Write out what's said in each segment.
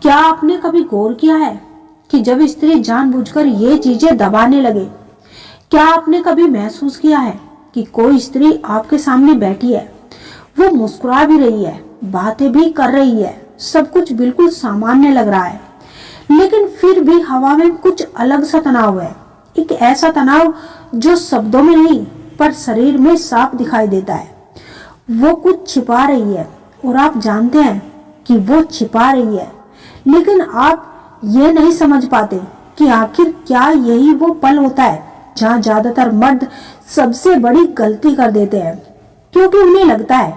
क्या आपने कभी गौर किया है कि जब स्त्री जानबूझकर ये चीजें दबाने लगे? क्या आपने कभी महसूस किया है कि कोई स्त्री आपके सामने बैठी है, वो मुस्कुरा भी रही है, बातें भी कर रही है, सब कुछ बिल्कुल सामान्य लग रहा है, लेकिन फिर भी हवा में कुछ अलग सा तनाव है। एक ऐसा तनाव जो शब्दों में नहीं पर शरीर में साफ दिखाई देता है। वो कुछ छिपा रही है और आप जानते हैं कि वो छिपा रही है, लेकिन आप ये नहीं समझ पाते कि आखिर क्या यही वो पल होता है जहाँ ज्यादातर मर्द सबसे बड़ी गलती कर देते हैं, क्योंकि उन्हें लगता है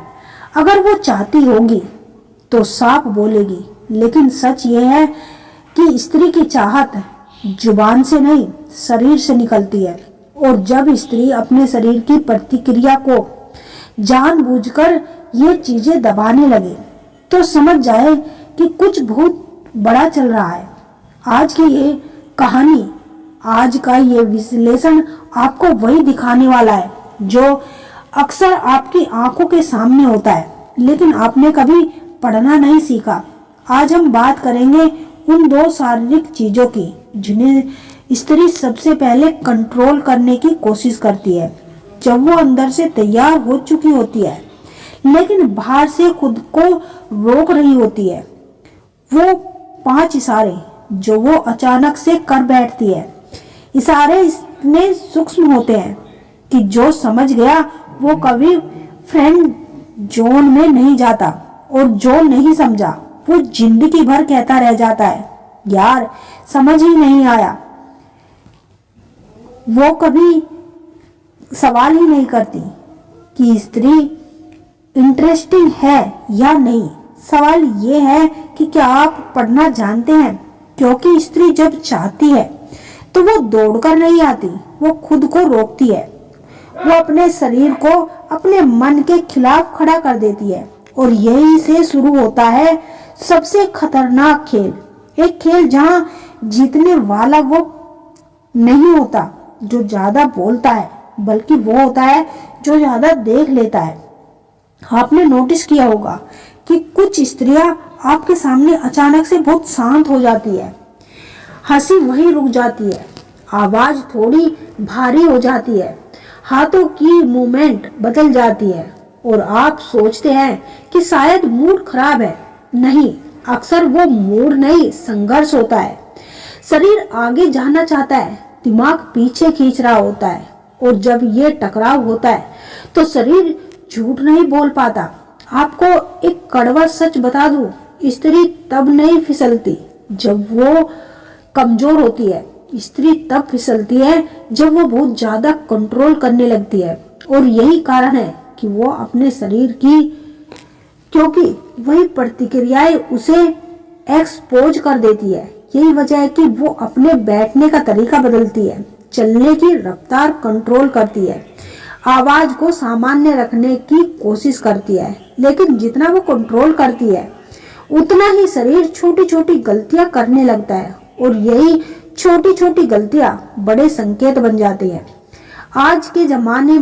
अगर वो चाहती होगी तो साफ बोलेगी। लेकिन सच ये है कि स्त्री की चाहत जुबान से नहीं शरीर से निकलती है, और जब स्त्री अपने शरीर की प्रतिक्रिया को जानबूझकर ये चीजें दबाने लगे तो समझ जाए कि कुछ बहुत बड़ा चल रहा है। आज की ये कहानी, आज का ये विश्लेषण आपको वही दिखाने वाला है जो अक्सर आपकी आंखों के सामने होता है, लेकिन आपने कभी पढ़ना नहीं सीखा। आज हम बात करेंगे उन दो शारीरिक चीजों की जिन्हें स्त्री सबसे पहले कंट्रोल करने की कोशिश करती है जब वो अंदर से तैयार हो चुकी होती है, लेकिन बाहर से खुद को रोक रही होती है। वो 5 इशारे जो वो अचानक से कर बैठती है। इशारे इतने सूक्ष्म होते हैं कि जो समझ गया वो कभी फ्रेंड जोन में नहीं जाता, और जो नहीं समझा वो जिंदगी भर कहता रह जाता है, यार समझ ही नहीं आया। वो कभी सवाल ही नहीं करती कि स्त्री इंटरेस्टिंग है या नहीं। सवाल ये है कि क्या आप पढ़ना जानते हैं? क्योंकि स्त्री जब चाहती है तो वो दौड़कर नहीं आती, वो खुद को रोकती है। वो अपने शरीर को अपने मन के खिलाफ खड़ा कर देती है, और यही से शुरू होता है सबसे खतरनाक खेल। एक खेल जहां जीतने वाला वो नहीं होता जो ज्यादा बोलता है, बल्कि वो होता है जो ज्यादा देख लेता है। आपने नोटिस किया होगा कि कुछ स्त्रियां आपके सामने अचानक से बहुत शांत हो जाती है, हंसी वहीं रुक जाती है, आवाज थोड़ी भारी हो जाती है, हाथों की मूवमेंट बदल जाती है, और आप सोचते हैं कि शायद मूड खराब है। नहीं, अक्सर वो मूड नहीं, संघर्ष होता है। शरीर आगे जाना चाहता है, दिमाग पीछे खींच रहा होता है, और जब ये टकराव होता है तो शरीर झूठ नहीं बोल पाता। आपको एक कड़वा सच बता दूं, स्त्री तब नहीं फिसलती जब वो कमजोर होती है। स्त्री तब फिसलती है जब वो बहुत ज्यादा कंट्रोल करने लगती है, और यही कारण है कि वो अपने शरीर की, क्योंकि वही प्रतिक्रियाएं उसे एक्सपोज कर देती है। यही वजह है कि वो अपने बैठने का तरीका बदलती है, चलने की रफ्तार कंट्रोल करती है, आवाज को सामान्य रखने की कोशिश करती है। लेकिन जितना वो कंट्रोल करती है उतना ही शरीर छोटी छोटी गलतियां करने लगता है, और यही छोटी छोटी गलतियां बड़े संकेत बन जाती हैं। आज के जमाने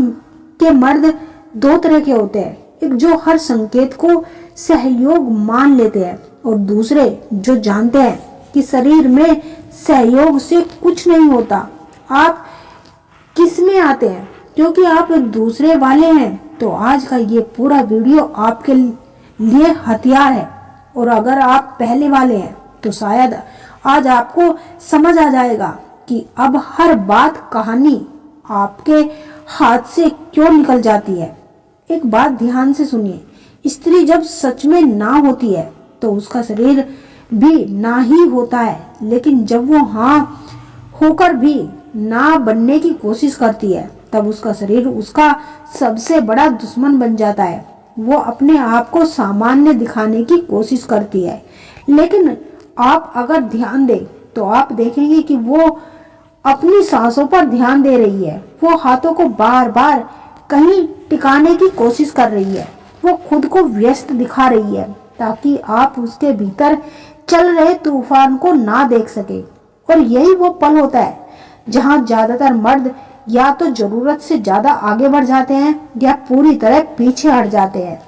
के मर्द 2 तरह के होते हैं, एक जो हर संकेत को सहयोग मान लेते हैं, और दूसरे जो जानते हैं कि शरीर में सहयोग से कुछ नहीं होता। आप किस में आते हैं? क्योंकि आप एक दूसरे वाले हैं तो आज का ये पूरा वीडियो आपके लिए हथियार है, और अगर आप पहले वाले हैं तो शायद आज आपको समझ आ जाएगा कि अब हर बात कहानी आपके हाथ से क्यों निकल जाती है। एक बात ध्यान से सुनिए, स्त्री जब सच में ना होती है तो उसका शरीर भी ना ही होता है, लेकिन जब वो हाँ होकर भी ना बनने की कोशिश करती है तब उसका शरीर उसका सबसे बड़ा दुश्मन बन जाता है। वो अपने आप को सामान्य दिखाने की कोशिश करती है, लेकिन आप अगर ध्यान दें तो आप देखेंगे कि वो अपनी सांसों पर ध्यान दे रही है। वो हाथों को बार बार कहीं टिकाने की कोशिश कर रही है। वो खुद को व्यस्त दिखा रही है ताकि आप उसके भीतर चल रहे तूफान को ना देख सके। और यही वो पल होता है जहां ज्यादातर मर्द या तो जरूरत से ज्यादा आगे बढ़ जाते हैं या पूरी तरह पीछे हट जाते हैं।